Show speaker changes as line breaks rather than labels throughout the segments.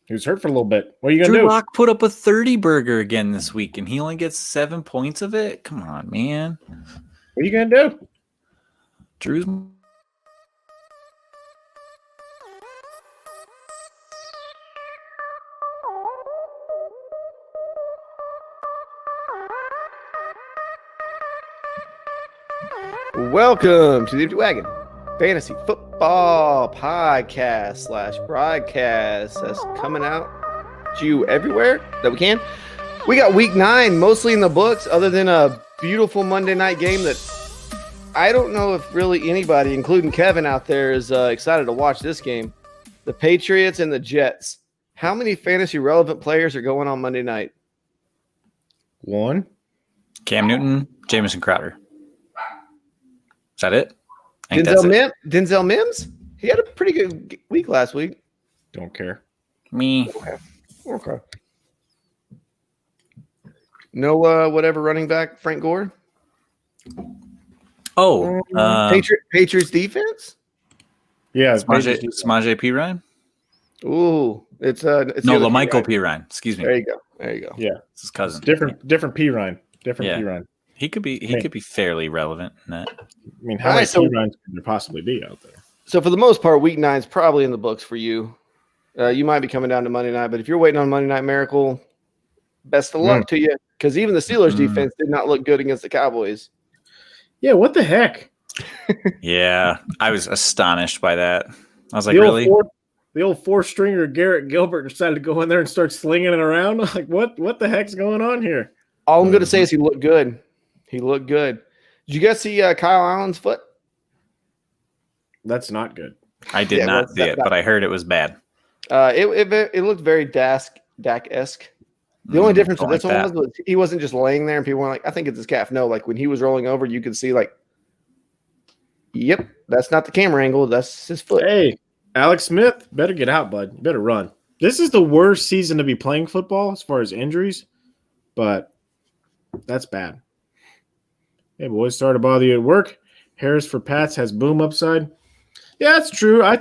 He was hurt for a little bit. What are you going to
Drew
do?
Lock put up a 30 burger again this week, and he only gets 7 points of it? Come on, man.
What are you going to do?
Drew's...
Welcome to the Empty Wagon Fantasy Football Podcast / broadcast that's coming out to you everywhere that we can. We got week 9 mostly in the books, other than a beautiful Monday night game that I don't know if really anybody, including Kevin out there, is excited to watch this game. The Patriots and the Jets. How many fantasy relevant players are going on Monday night?
1.
Cam Newton, Jamison Crowder. Is that it?
Denzel Mims? He had a pretty good week last week.
Don't care.
Me.
Okay. No, whatever running back, Frank Gore?
Oh.
Patriots defense?
Yeah.
Samaje P. Ryan?
Ooh. It's
LaMichael P. Ryan. Excuse me.
There you go.
Yeah.
It's his cousin.
Different P. Ryan. P. Ryan.
He could be fairly relevant in that.
I mean, how many P. Ryans could there possibly be out there?
So for the most part, week 9 is probably in the books for you. You might be coming down to Monday night, but if you're waiting on Monday Night Miracle, best of luck to you, because even the Steelers defense did not look good against the Cowboys.
Yeah, what the heck?
Yeah, I was astonished by that. I was like, really?
The old 4-stringer Garrett Gilbert decided to go in there and start slinging it around. Like, what the heck's going on here?
All I'm going to say is he looked good. He looked good. Did you guys see Kyle Allen's foot?
That's not good.
I did not see it, but I heard it was bad.
It looked very Dak-esque. The only difference with this one was he wasn't just laying there and people were like, I think it's his calf. No, like when he was rolling over, you could see like, yep, that's not the camera angle. That's his foot.
Hey, Alex Smith, better get out, bud. You better run. This is the worst season to be playing football as far as injuries, but that's bad. Hey, boys, sorry to bother you at work. Harris for Pats has boom upside. Yeah, that's true. I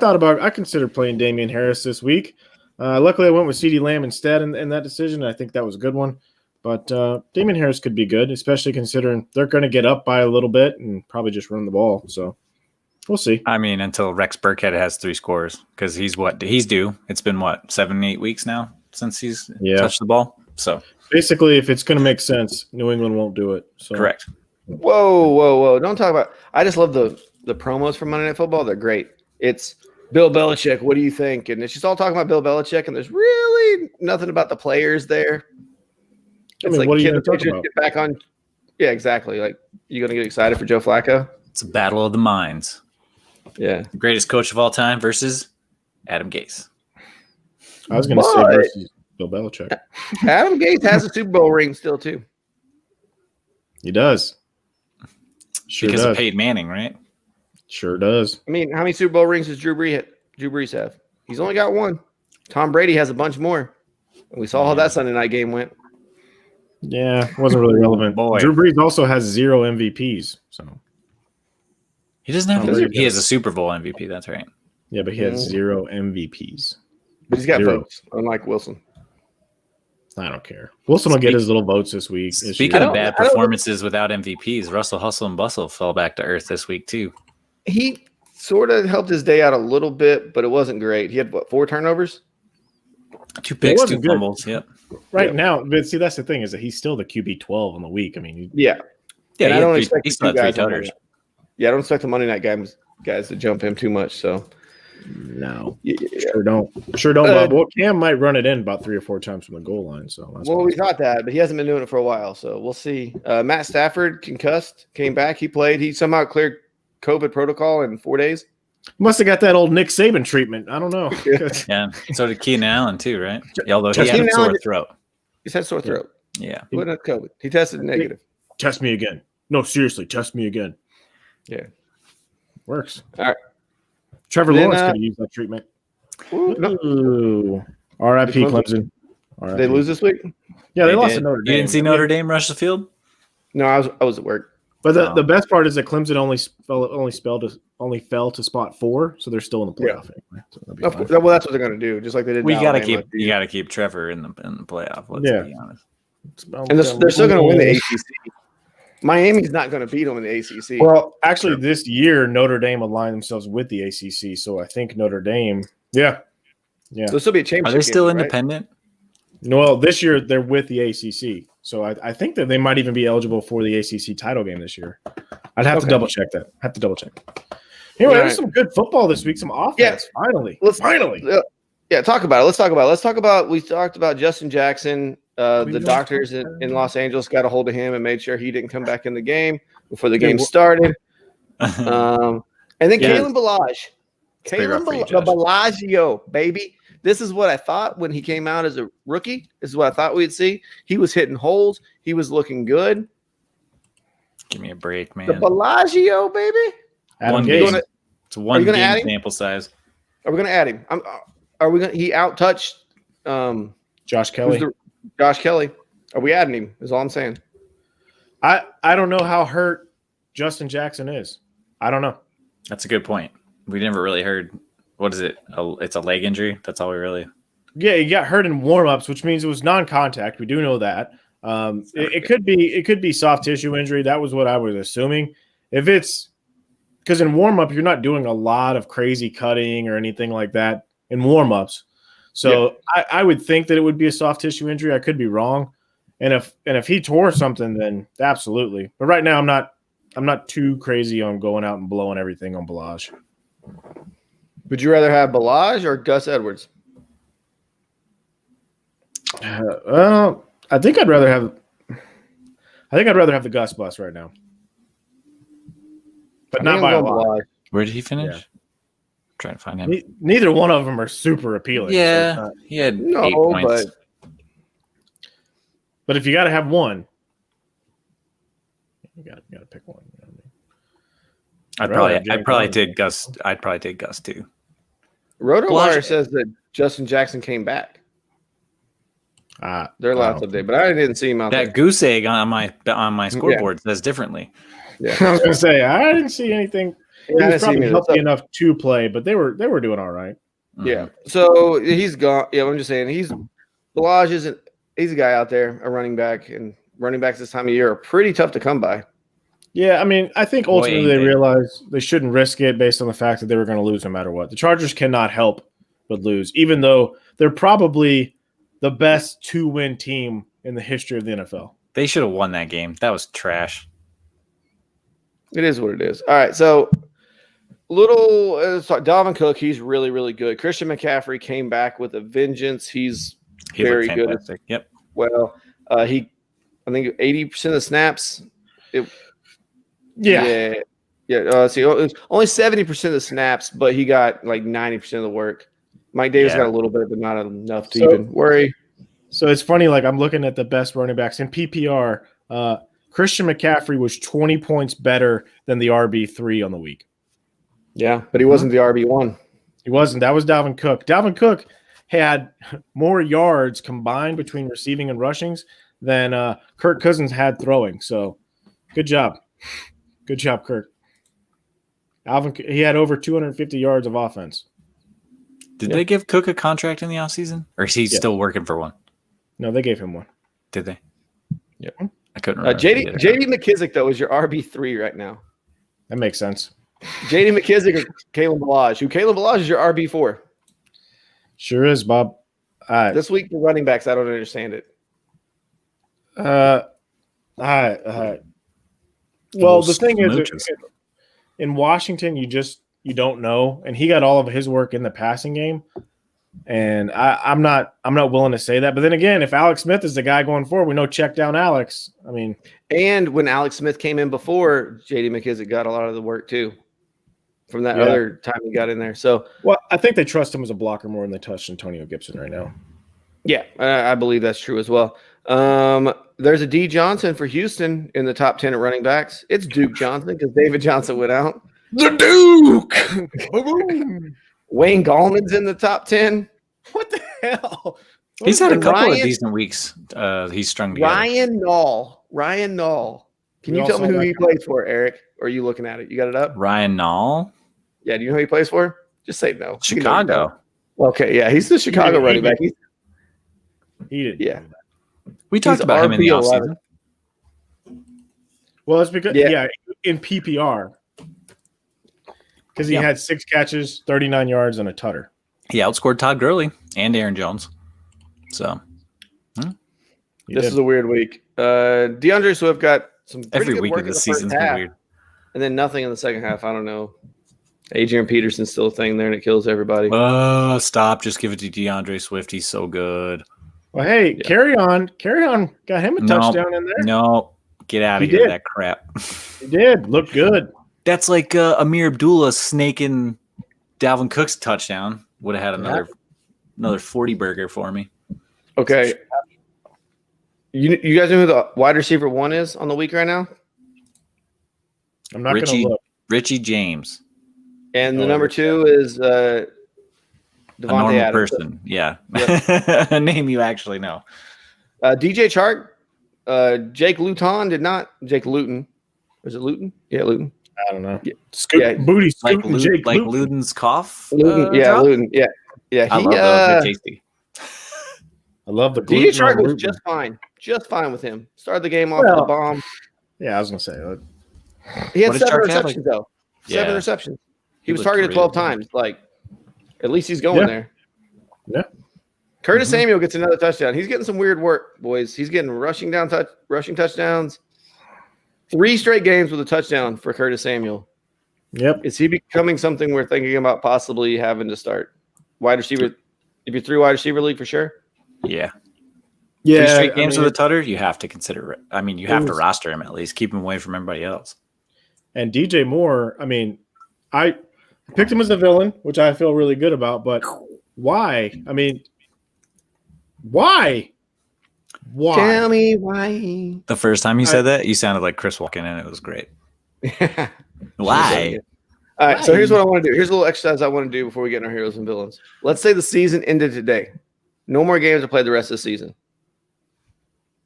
considered playing Damian Harris this week. Luckily, I went with CeeDee Lamb instead in that decision. I think that was a good one. But Damian Harris could be good, especially considering they're going to get up by a little bit and probably just run the ball. So we'll see.
I mean, until Rex Burkhead has 3 scores, because he's due. It's been 7-8 weeks now since he's touched the ball. So
basically, if it's going to make sense, New England won't do it. So.
Correct.
Whoa. Don't talk about – I just love the promos for Monday Night Football. They're great. It's Bill Belichick, what do you think? And it's just all talking about Bill Belichick, and there's really nothing about the players there. It's
what are you going to talk about?
Get back on – yeah, exactly. Like, you going to get excited for Joe Flacco?
It's a battle of the minds.
Yeah.
The greatest coach of all time versus Adam Gase.
I was going to say versus Bill Belichick.
Adam Gase has a Super Bowl ring still, too.
He does. Sure
because
does.
of Peyton Manning, right?
Sure does.
I mean, how many Super Bowl rings does Drew Brees have? He's only got 1. Tom Brady has a bunch more. And we saw how that Sunday night game went.
Yeah, it wasn't really relevant.
Boy.
Drew Brees also has 0 MVPs. So
he doesn't have he has a Super Bowl MVP, that's right.
Yeah, but he has 0 MVPs.
But he's got votes, unlike Wilson.
I don't care. Wilson will get his little votes this week.
Speaking of bad performances without MVPs, Russell Hustle and Bustle fell back to earth this week too.
He sort of helped his day out a little bit, but it wasn't great. He had 4 turnovers?
2 picks, 2 fumbles. Yep.
Right now, but see, that's the thing is that he's still the QB 12 on the week. I mean,
yeah.
I
don't expect
he's got 3 toters.
Yeah, I don't expect the Monday night guys to jump him too much. So
no, sure don't, Bob. Well, Cam might run it in about 3 or 4 times from the goal line. So
we thought that, but he hasn't been doing it for a while. So we'll see. Matt Stafford concussed, came back. He played. He somehow cleared COVID protocol in 4 days.
Must have got that old Nick Saban treatment. I don't know.
Yeah. So did Keenan Allen too, right? Although he had a sore throat.
He had sore throat.
Yeah.
He wouldn't have COVID. He tested negative.
Test me again. No, seriously, test me again.
Yeah.
Works.
All right.
Trevor Lawrence could have used that treatment. Ooh. R.I.P. Clemson.
Did they lose this week?
Yeah, they lost to Notre Dame.
You didn't see Notre Dame rush the field?
No, I was at work.
But the best part is that Clemson only fell to spot 4, so they're still in the playoff anyway. So
well, that's what they're going to do, just like they did.
You got to keep Trevor in the playoff. Let's be honest.
And they're still going to win the ACC. Miami's not going to beat them in the ACC.
Well, actually, this year Notre Dame aligned themselves with the ACC, so I think Notre Dame. Yeah.
So there'll still be a championship.
Are they still
game,
independent?
Right? No, well, this year they're with the ACC, so I think that they might even be eligible for the ACC title game this year. I'd have to double check that. Anyway, there's some good football this week. Some offense.
Yeah.
Finally.
Yeah, talk about it. Let's talk about it. We talked about Justin Jackson. The doctors in Los Angeles got a hold of him and made sure he didn't come back in the game before the game started. And then Kalen Bellagio, baby. This is what I thought when he came out as a rookie. This is what I thought we'd see. He was hitting holes. He was looking good.
Give me a break, man.
The Bellagio, baby.
It's one game sample size.
Are we going to add him? Are we going? He out-touched
Josh Kelly.
Josh Kelly. Are we adding him? Is all I'm saying.
I don't know how hurt Justin Jackson is. I don't know.
That's a good point. We never really heard. What is it? It's a leg injury. That's all we really.
Yeah, he got hurt in warm-ups, which means it was non-contact. We do know that. It could be soft tissue injury. That was what I was assuming. If it's because in warm-up you're not doing a lot of crazy cutting or anything like that in warm-ups. So I would think that it would be a soft tissue injury. I could be wrong. And if he tore something, then absolutely. But right now I'm not too crazy on going out and blowing everything on Bellage.
Would you rather have Bellage or Gus Edwards?
I think I'd rather have the Gus bus right now. But not by a lot.
Where did he finish?
Yeah.
Trying to find him.
Neither one of them are super appealing.
Yeah,
so
he had 8 points.
But if you got to have one, you got to pick one. You know what I mean?
I'd probably take Gus. I'd probably take Gus too.
RotoWire says that Justin Jackson came back. They're allowed to update, but I didn't see him out there.
That goose egg on my scoreboard says differently.
Yeah.
I was gonna say I didn't see anything. He was probably healthy enough to play, but they were doing all right.
Yeah. So he's gone. Yeah, I'm just saying Bellage isn't. He's a guy out there, a running back, and running backs this time of year are pretty tough to come by.
Yeah, I mean, I think ultimately they realized they shouldn't risk it based on the fact that they were going to lose no matter what. The Chargers cannot help but lose, even though they're probably the best 2-win team in the history of the NFL.
They should have won that game. That was trash.
It is what it is. All right, so Dalvin Cook, he's really, really good. Christian McCaffrey came back with a vengeance. He's very good.
Yep.
Well, I think 80% of the snaps. See, it was only 70% of the snaps, but he got like 90% of the work. Mike Davis got a little bit, but not enough to even worry.
So it's funny, like I'm looking at the best running backs in PPR. Christian McCaffrey was 20 points better than the RB3 on the week.
Yeah, but he wasn't the RB1.
He wasn't. That was Dalvin Cook. Dalvin Cook had more yards combined between receiving and rushings than Kirk Cousins had throwing. So good job. Good job, Kirk. He had over 250 yards of offense.
Did they give Cook a contract in the offseason? Or is he still working for one?
No, they gave him one.
Did they?
Yeah.
I couldn't remember.
JD McKissick, though, is your RB3 right now.
That makes sense.
JD McKissick or Kalen Bellage? Kalen Bellage is your RB4.
Sure is, Bob.
This week, the running backs, I don't understand it.
Well, the thing is, in Washington, you don't know, and he got all of his work in the passing game, and I'm not willing to say that. But then again, if Alex Smith is the guy going forward, we know check down Alex. I mean,
and when Alex Smith came in before, J.D. McKissick got a lot of the work too from that other time he got in there. So,
well, I think they trust him as a blocker more than they trust Antonio Gibson right now.
Yeah, I believe that's true as well. There's a D Johnson for Houston in the top 10 at running backs. It's Duke Johnson because David Johnson went out.
The Duke!
Wayne Gallman's in the top 10.
What the hell?
He's had a couple of decent weeks. He's strung together.
Ryan Nall Can you tell me who he plays for, Eric? Or are you looking at it? You got it up?
Ryan Nall.
Yeah, do you know who he plays for? Just say no.
Chicago.
Okay, yeah, he's the Chicago running back.
He did.
Yeah.
We talked about him in the offseason.
Well, it's because in PPR. Because he had 6 catches, 39 yards, and a tutter.
He outscored Todd Gurley and Aaron Jones. So
this is a weird week. DeAndre Swift got some pretty good
week
work
of
in
the
the first
season's
half,
been weird.
and then nothing in the second half. I don't know. Adrian Peterson's still a thing there, and it kills everybody.
Stop. Just give it to DeAndre Swift. He's so good.
Well, hey, carry on. Got him a touchdown in there.
No, get out of here with that crap.
He did. Look good.
That's like Amir Abdullah snaking Dalvin Cook's touchdown. Would have had another 40 burger for me.
Okay. You guys know who the wide receiver 1 is on the week right now?
I'm not going to look.
Richie James.
And the number 2 is Devontae
a normal
Adams.
person. Yeah. Yep. A name you actually know.
DJ Chark, Jake Luton did not. Jake Luton. Was it Luton? Yeah, Luton.
I don't know.
Booty
like Luton's cough.
Luton, Luton. Yeah.
I love those. They're tasty.
I love the
DJ Chark was just fine with him. Started the game off with a bomb.
Yeah, I was gonna say.
He had 7 receptions though. 7 receptions. He was targeted 12 times. Like, at least he's going there.
Yeah.
Curtis Samuel gets another touchdown. He's getting some weird work, boys. He's getting rushing touchdowns. 3 straight games with a touchdown for Curtis Samuel.
Yep.
Is he becoming something we're thinking about possibly having to start? Wide receiver. If you're 3 wide receiver league for sure.
Yeah.
3
straight games with a tutter, you have to consider it. I mean, you have to roster him at least. Keep him away from everybody else.
And DJ Moore, I mean, I picked him as a villain, which I feel really good about, but why? I mean, why? Why?
Tell me why.
The first time you said that, you sounded like Chris Walken, and it was great. Why?
All right, so here's what I want to do. Here's a little exercise I want to do before we get in our heroes and villains. Let's say the season ended today. No more games are played the rest of the season.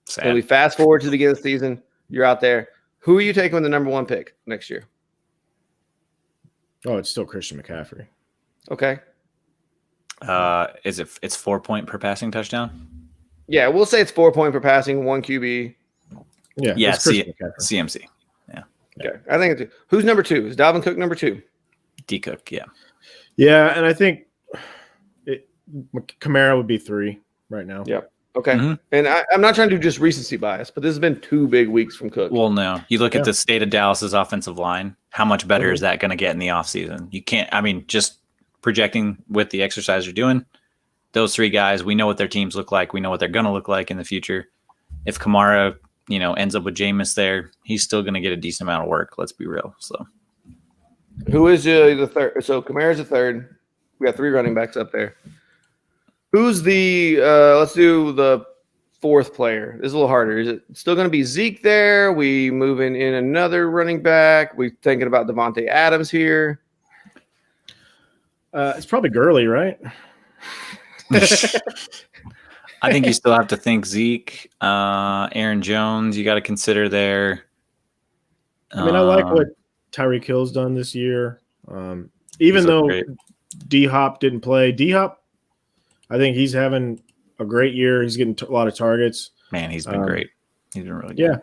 Sad.
So we fast forward to the beginning of the season. You're out there. Who are you taking with the number 1 pick next year?
Oh, it's still Christian McCaffrey.
Okay.
It's 4 point per passing touchdown?
Yeah, we'll say it's 4 point per passing, 1 QB.
Yeah.
CMC. Yeah.
Okay. I think it's who's number 2? Is Dalvin Cook number 2?
D Cook, yeah.
Yeah, and I think Kamara would be 3 right now.
Yep. Okay. And I'm not trying to do just recency bias, but this has been 2 big weeks from Cook.
Well, no. You look at the state of Dallas's offensive line. How much better is that going to get in the offseason? You can't – I mean, just projecting with the exercise you're doing, those 3 guys, we know what their teams look like. We know what they're going to look like in the future. If Kamara, ends up with Jameis there, he's still going to get a decent amount of work. Let's be real. So,
who is the third? So Kamara's the third. We got 3 running backs up there. Who's the let's do the 4th player. This is a little harder. Is it still going to be Zeke there? We moving in another running back? We thinking about Devontae Adams here?
It's probably Gurley, right?
I think you still have to think Zeke, Aaron Jones. You got to consider there.
I mean, I like what Tyreek Hill's done this year. Even though D-Hop didn't play, D-Hop, I think he's having a great year. He's getting a lot of targets.
Man, he's been great. He's been really good.
Yeah.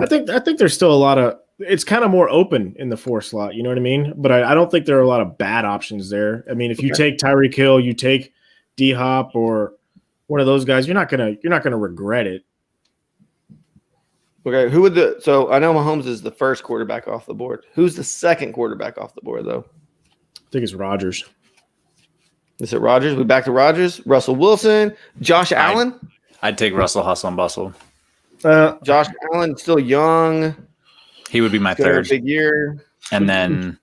I think there's still a lot of – it's kind of more open in the 4 slot, you know what I mean? But I don't think there are a lot of bad options there. I mean, if you take Tyreek Hill, you take D-Hop or one of those guys, you're not gonna regret it.
Okay, so I know Mahomes is the first quarterback off the board. Who's the second quarterback off the board, though?
I think it's Rodgers.
Is it Rodgers? We back to Rodgers. Russell Wilson. Josh Allen.
I'd take Russell Hustle and Bustle.
Josh Allen, still young.
He would be my third.
Big year.
And then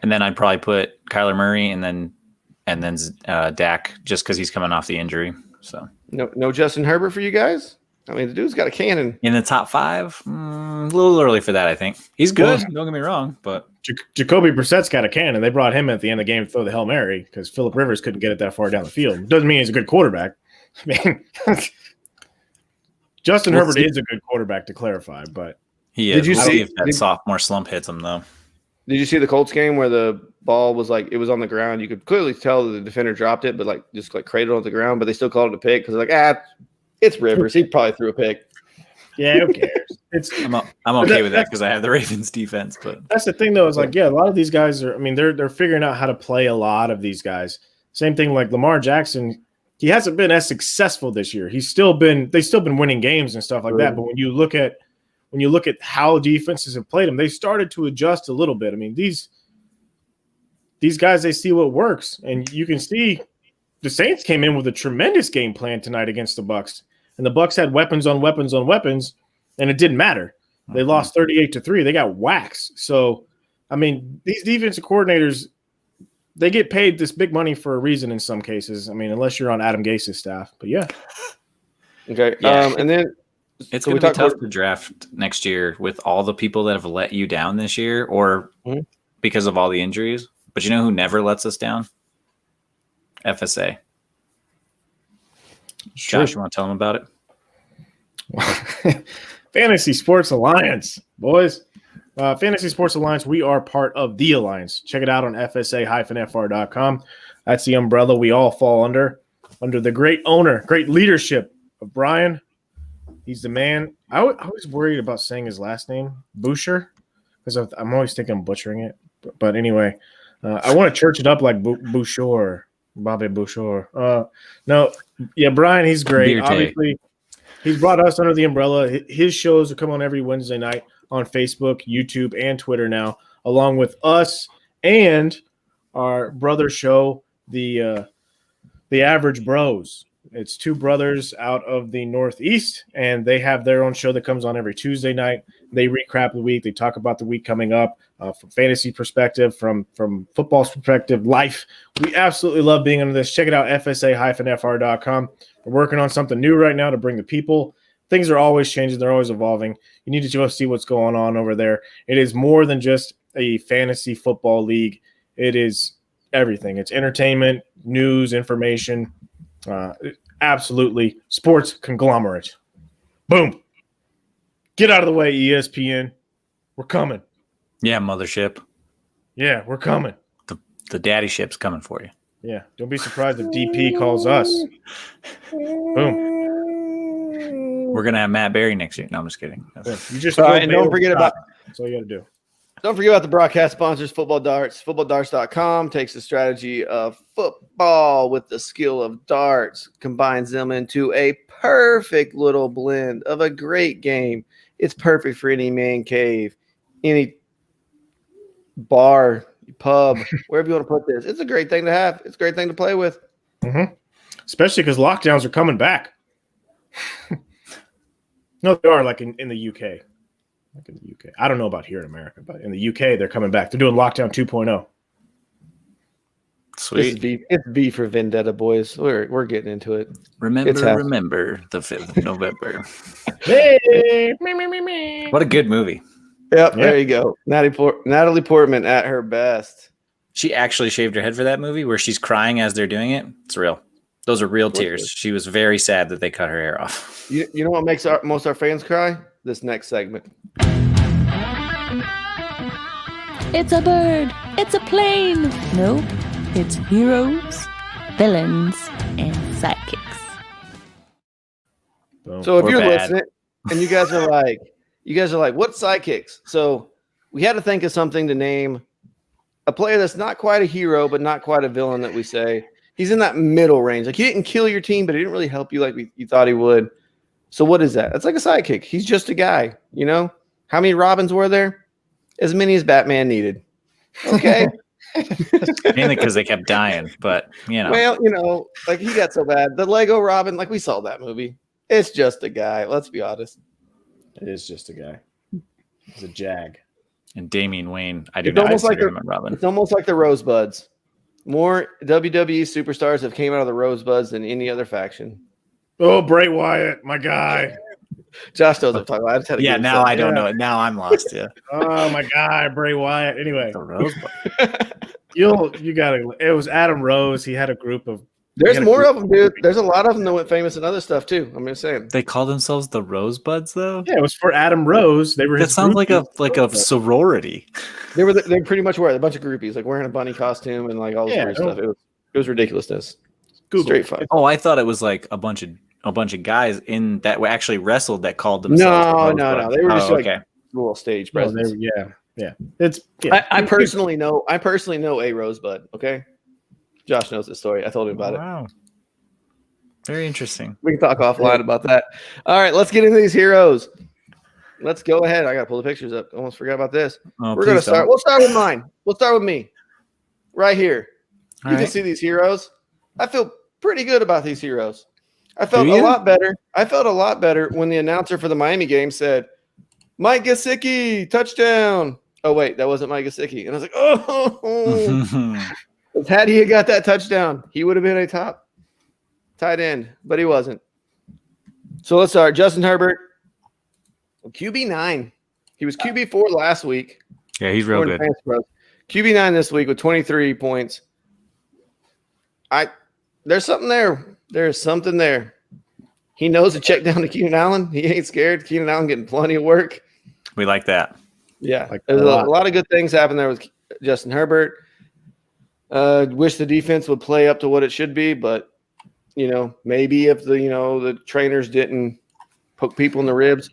I'd probably put Kyler Murray and then Dak just because he's coming off the injury. So
no Justin Herbert for you guys. I mean, the dude's got a cannon.
In the top 5, a little early for that, I think. He's good. Don't get me wrong, but
Jacoby Brissett's got a cannon. They brought him at the end of the game to throw the Hail Mary because Phillip Rivers couldn't get it that far down the field. Doesn't mean he's a good quarterback. I mean, Justin Herbert is a good quarterback, to clarify, but
He
Did
is.
you
We'll
see-
see if that sophomore slump hits him, though.
Did you see the Colts game where the ball was like it was on the ground? You could clearly tell that the defender dropped it, but like just like cradled on the ground, but they still called it a pick because like it's Rivers. He probably threw a pick.
Yeah, who cares?
I'm okay with that because I have the Ravens defense, but
That's the thing, though. Is like, yeah, a lot of these guys are. I mean, they're figuring out how to play a lot of these guys. Same thing like Lamar Jackson. He hasn't been as successful this year. They've still been winning games and stuff like that. But when you look at how defenses have played them, they started to adjust a little bit. I mean, these guys, they see what works, and you can see the Saints came in with a tremendous game plan tonight against the Bucs, and the Bucs had weapons on weapons on weapons, and it didn't matter. They lost 38-3. They got waxed. So, I mean, these defensive coordinators, they get paid this big money for a reason in some cases. I mean, unless you're on Adam Gase's staff. But yeah.
Okay.
Yeah.
And then
it's
so
going to be tough
about-
to draft next year with all the people that have let you down this year or because of all the injuries. But you know who never lets us down? FSA.
Sure.
Josh, you want to tell them about it?
Fantasy Sports Alliance, boys. Fantasy Sports Alliance, we are part of the Alliance. Check it out on fsa-fr.com. That's the umbrella we all fall under the great owner, great leadership of Brian. He's the man. I was worried about saying his last name, Boucher, because I'm always thinking I'm butchering it. But anyway, I want to church it up like Boucher, Bobby Boucher. No, yeah, Brian, he's great.
Beer
Obviously, he's brought us under the umbrella. His shows will come on every Wednesday night on Facebook, YouTube, and Twitter now, along with us and our brother show, the Average Bros. It's two brothers out of the Northeast, and they have their own show that comes on every Tuesday night. They recap the week. They talk about the week coming up from fantasy perspective, from football perspective, life. We absolutely love being under this. Check it out, fsa-fr.com. We're working on something new right now to bring the people. Things are always changing. They're always evolving. You need to go see what's going on over there. It is more than just a fantasy football league. It is everything. It's entertainment, news, information, absolutely sports conglomerate. Boom. Get out of the way, ESPN. We're coming.
Yeah, mothership.
Yeah, we're coming.
The daddy ship's coming for you.
Yeah, don't be surprised if DP calls us. Boom.
We're going to have Matt Berry next year. No, I'm just kidding.
You just
and don't forget about
that's all you got to do.
Don't forget about the broadcast sponsors, Football Darts. FootballDarts.com takes the strategy of football with the skill of darts, combines them into a perfect little blend of a great game. It's perfect for any man cave, any bar, pub, wherever you want to put this. It's a great thing to have. It's a great thing to play with.
Mm-hmm. Especially because lockdowns are coming back. No, they are like in the UK. Like in the UK. I don't know about here in America, but in the UK, they're coming back. They're doing lockdown 2.0.
Sweet.
It's V for Vendetta, boys. We're getting into it.
Remember the 5th of November.
Hey!
What a good movie.
Yep, there you go. Natalie Portman at her best.
She actually shaved her head for that movie where she's crying as they're doing it. It's real. Those are real tears. She was very sad that they cut her hair off.
You know what makes most of our fans cry? This next segment.
It's a bird. It's a plane. No, it's heroes, villains, and sidekicks.
So if
We're
you're
bad.
listening and you guys are like, what sidekicks? So we had to think of something to name a player that's not quite a hero, but not quite a villain that we say. He's in that middle range. Like he didn't kill your team, but he didn't really help you like you thought he would. So what is that? That's like a sidekick. He's just a guy, you know? How many Robins were there? As many as Batman needed. Okay.
Mainly because they kept dying, but you know.
Well, you know, like he got so bad. The Lego Robin, like we saw that movie. It's just a guy. Let's be honest.
It is just a guy. He's a jag.
And Damian Wayne, I do
It's
not
almost like
consider him a Robin.
It's almost like the Rosebuds. More WWE superstars have came out of the Rosebuds than any other faction.
Oh, Bray Wyatt, my guy.
Josh knows what I'm talking about. I just had to
Yeah,
give him
now
something.
I don't know it. Now I'm lost. Yeah.
Oh, my guy, Bray Wyatt. Anyway,
The Rosebud.
you gotta. It was Adam Rose. He had a group of
There's more of them, dude. There's a lot of them that went famous in other stuff too. I'm just saying.
They call themselves the Rosebuds, though.
Yeah, it was for Adam Rose. They were.
That
his
sounds like
groupies.
a sorority.
They pretty much were a bunch of groupies, like wearing a bunny costume and like all this weird stuff. It was ridiculousness.
Google.
Straight fun.
Oh, I thought it was like a bunch of guys in that were actually wrestled that called themselves.
No. They were just like
okay.
little stage
Oh,
presence.
yeah. I
personally know a Rosebud. Okay, Josh knows this story. I told him about it.
Wow. Very interesting.
We can talk offline about that. All right, let's get into these heroes. Let's go ahead. I got to pull the pictures up. Almost forgot about this.
Oh,
We're going to start. We'll start with mine. We'll start with me. Right here. You can see these heroes. I feel pretty good about these heroes. I felt a lot better. I felt a lot better when the announcer for the Miami game said, Mike Gesicki, touchdown. Oh, wait, that wasn't Mike Gesicki. And I was like, oh. Had he got that touchdown, he would have been a top tight end, but he wasn't. So let's start. Justin Herbert, QB9. He was QB4 last week.
Yeah, he's real good.
QB9 this week with 23 points. There's something there. There's something there. He knows to check down to Keenan Allen. He ain't scared. Keenan Allen getting plenty of work.
We like that.
Yeah, there's a lot of good things happen there with Justin Herbert. Wish the defense would play up to what it should be, but maybe if the trainers didn't poke people in the ribs.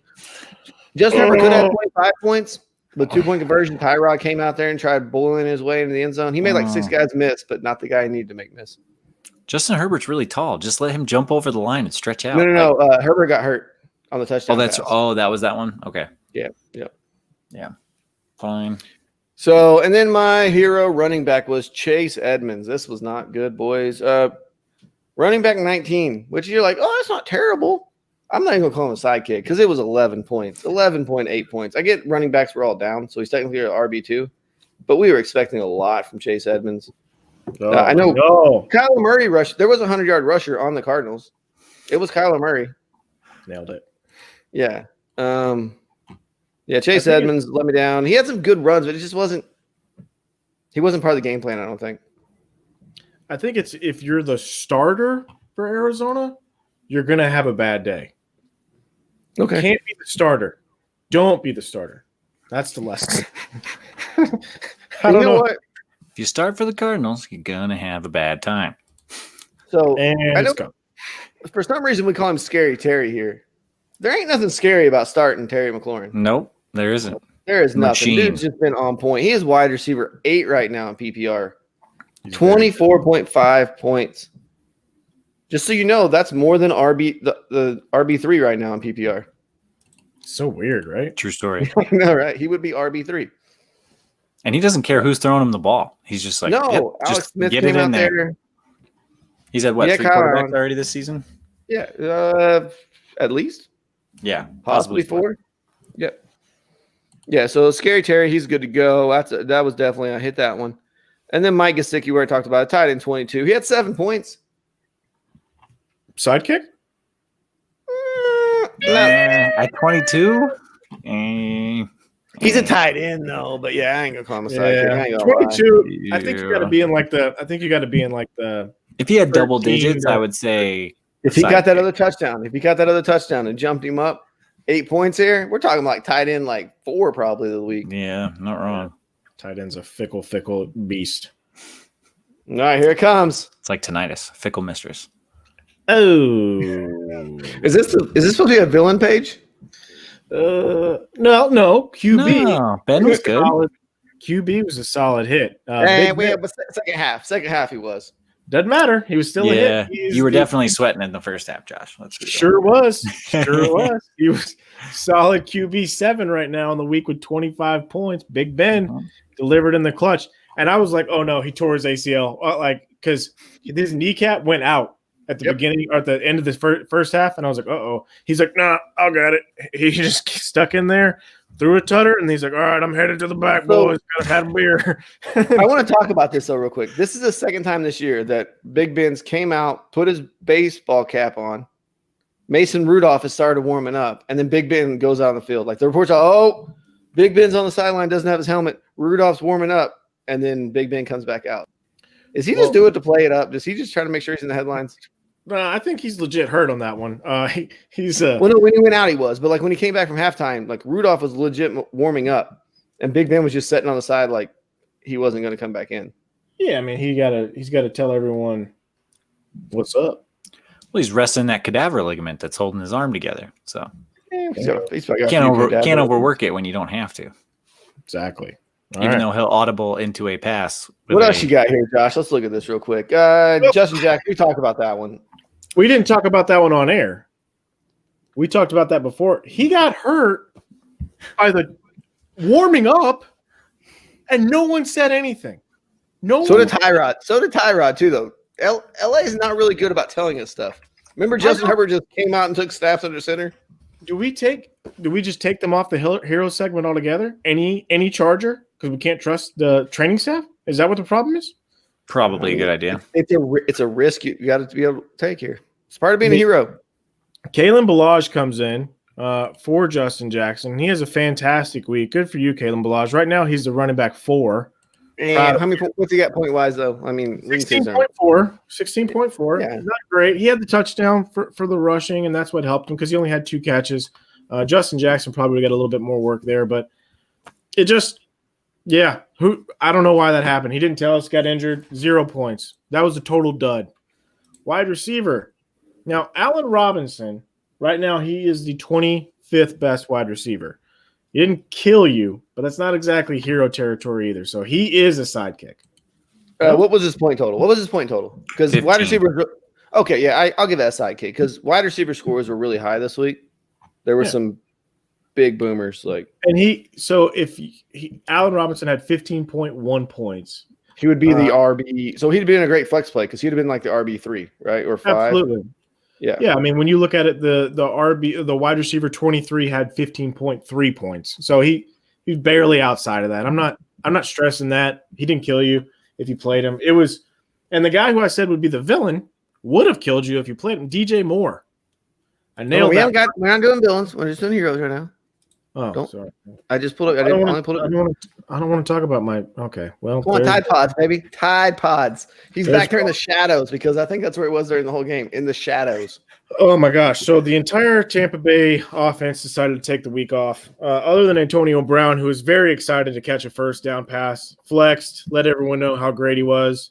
Justin Herbert could have 25 points, but 2-point conversion. Tyrod came out there and tried bullying his way into the end zone. He made like 6 guys miss, but not the guy he needed to make miss.
Justin Herbert's really tall. Just let him jump over the line and stretch out.
No. Herbert got hurt on the touchdown.
That was that one. Okay.
Yeah.
Fine.
So, and then my hero running back was Chase Edmonds. This was not good, boys. Running back 19, which you're like, oh, that's not terrible. I'm not even going to call him a sidekick because it was 11 points, 11.8 points. I get running backs were all down, so he's technically an RB2, but we were expecting a lot from Chase Edmonds. I know Kyler Murray rushed. There was a 100-yard rusher on the Cardinals. It was Kyler Murray.
Nailed it.
Yeah. Chase Edmonds let me down. He had some good runs, but it just wasn't – he wasn't part of the game plan, I don't think.
I think it's if you're the starter for Arizona, you're going to have a bad day.
Okay.
You can't be the starter. Don't be the starter. That's the lesson. I don't know
what?
If you start for the Cardinals, you're going to have a bad time.
So I know for some reason we call him Scary Terry here. There ain't nothing scary about starting Terry McLaurin.
Nope, there isn't.
There is nothing. Dude's just been on point. He is wide receiver 8 right now in PPR. 24.5 points. Just so you know, that's more than the RB3 right now in PPR.
So weird, right?
True story.
I know, right? He would be RB3.
And he doesn't care who's throwing him the ball. He's just like,
Alex
just
Smith
get
came
it
out
in there. He's had, 3 quarterbacks already this season?
Yeah, at least.
Yeah,
possibly 4. Yep. Yeah, so Scary Terry, he's good to go. That was definitely, I hit that one. And then Mike Gesicki, where I talked about it, tied in 22. He had 7 points.
Sidekick?
At 22?
He's a tight end though, but I ain't gonna call him a sidekick.
Yeah. 22. I think you got to be in like the.
If he had double digits, I would say.
If he got that other touchdown, and jumped him up 8 points here, we're talking like tight end like 4 probably of the week.
Yeah, not wrong.
Tight end's a fickle beast.
All right, here it comes.
It's like tinnitus, fickle mistress.
Oh,
is this supposed to be a villain page?
No. QB.
No, Ben was good.
QB was a solid hit.
But second half he was.
Doesn't matter. He was still a hit.
You were definitely sweating in the first half, Josh.
Sure was. He was solid QB7 right now in the week with 25 points. Big Ben delivered in the clutch. And I was like, oh, no, he tore his ACL. Because his kneecap went out at the beginning or at the end of the first half. And I was like, uh-oh. He's like, nah, I got it. He just stuck in there, threw a tutter, and he's like, all right, I'm headed to the back, boys. Gotta have a beer.
I want to talk about this, though, real quick. This is the second time this year that Big Ben's came out, put his baseball cap on. Mason Rudolph has started warming up, and then Big Ben goes out on the field. Like the reports are, Big Ben's on the sideline, doesn't have his helmet. Rudolph's warming up, and then Big Ben comes back out. Is he just do it to play it up? Does he just try to make sure he's in the headlines?
I think he's legit hurt on that one. He's
Well, no, when he went out, he was. But like when he came back from halftime, like Rudolph was legit warming up, and Big Ben was just sitting on the side like he wasn't going to come back in.
Yeah, I mean he's got to tell everyone what's up.
Well, he's resting that cadaver ligament that's holding his arm together. So
He's probably got
can't overwork it when you don't have to.
Exactly.
Even though he'll audible into a pass.
What else you got here, Josh? Let's look at this real quick. Justin Jackson, we talked about that one.
We didn't talk about that one on air. We talked about that before. He got hurt by the warming up, and no one said anything.
So did Tyrod. So did Tyrod too, though. LA is not really good about telling us stuff. Remember, Justin Herbert just came out and took snaps under center.
Do we just take them off the hero segment altogether? Any Charger because we can't trust the training staff? Is that what the problem is?
Probably a good idea.
It's a risk you got to be able to take here. It's part of being a hero.
Kalen Ballage comes in for Justin Jackson. He has a fantastic week. Good for you, Kalen Ballage. Right now, he's the running back 4.
And how many? What's he got point wise though? I mean,
16.4. 16.4.
Yeah.
Not great. He had the touchdown for the rushing, and that's what helped him because he only had 2 catches. Justin Jackson probably got a little bit more work there, but it just, yeah. I don't know why that happened. He didn't tell us. Got injured. 0 points. That was a total dud. Wide receiver. Now, Allen Robinson. Right now, he is the 25th best wide receiver. He didn't kill you, but that's not exactly hero territory either. So he is a sidekick.
What was his point total? Because wide receivers. Okay, yeah, I'll give that a sidekick because wide receiver scores were really high this week. There were some big boomers Allen Robinson had 15.1 points. He would be the RB. So he'd been a great flex play because he'd have been like the RB3, right, or 5.
Absolutely. Yeah. I mean, when you look at it, the wide receiver 23 had 15.3 points, so he's barely outside of that. I'm not stressing that. He didn't kill you if you played him. And the guy who I said would be the villain would have killed you if you played him. DJ Moore. I nailed that.
We're not doing villains. We're just doing heroes right now.
Oh, sorry.
I just pulled up. I don't want
to talk about my. Okay, well,
come on, Tide Pods, baby, Tide Pods. He's back there in the shadows because I think that's where it was during the whole game, in the shadows.
Oh my gosh! So the entire Tampa Bay offense decided to take the week off, other than Antonio Brown, who was very excited to catch a first down pass, flexed, let everyone know how great he was,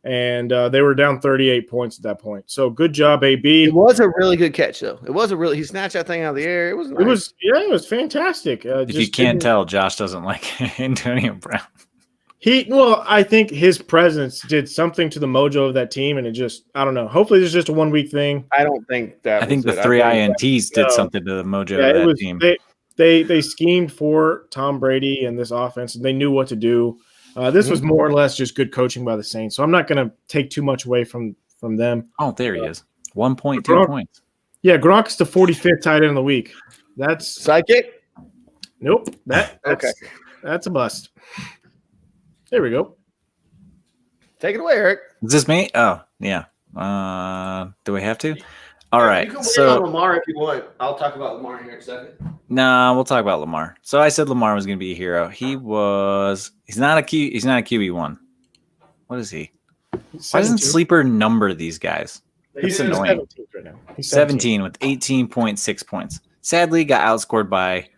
and they were down 38 points at that point. So good job, AB.
It was a really good catch, though. He snatched that thing out of the air. It was nice.
It was fantastic.
If you can't tell, Josh doesn't like Antonio Brown.
I think his presence did something to the mojo of that team, and it just, I don't know. Hopefully, it's just a 1 week thing.
I don't think that.
I think the 3 INTs did something to the mojo of that team.
They schemed for Tom Brady and this offense, and they knew what to do. This was more or less just good coaching by the Saints, so I'm not going to take too much away from them.
Oh, there he is. 1.2 points.
Yeah, Gronk's the 45th tight end of the week. That's
sidekick.
Nope. That's a bust. There we go.
Take it away, Eric.
Is this me? Oh, yeah. Do we have to? All right.
You can wait on Lamar if you want. I'll talk about Lamar here in a second.
Nah, we'll talk about Lamar. So I said Lamar was going to be a hero. He's not a QB1. What is he? Why doesn't Sleeper number these guys? That's annoying.
17 right now.
He's 17 with 18.6 points. Sadly, got outscored by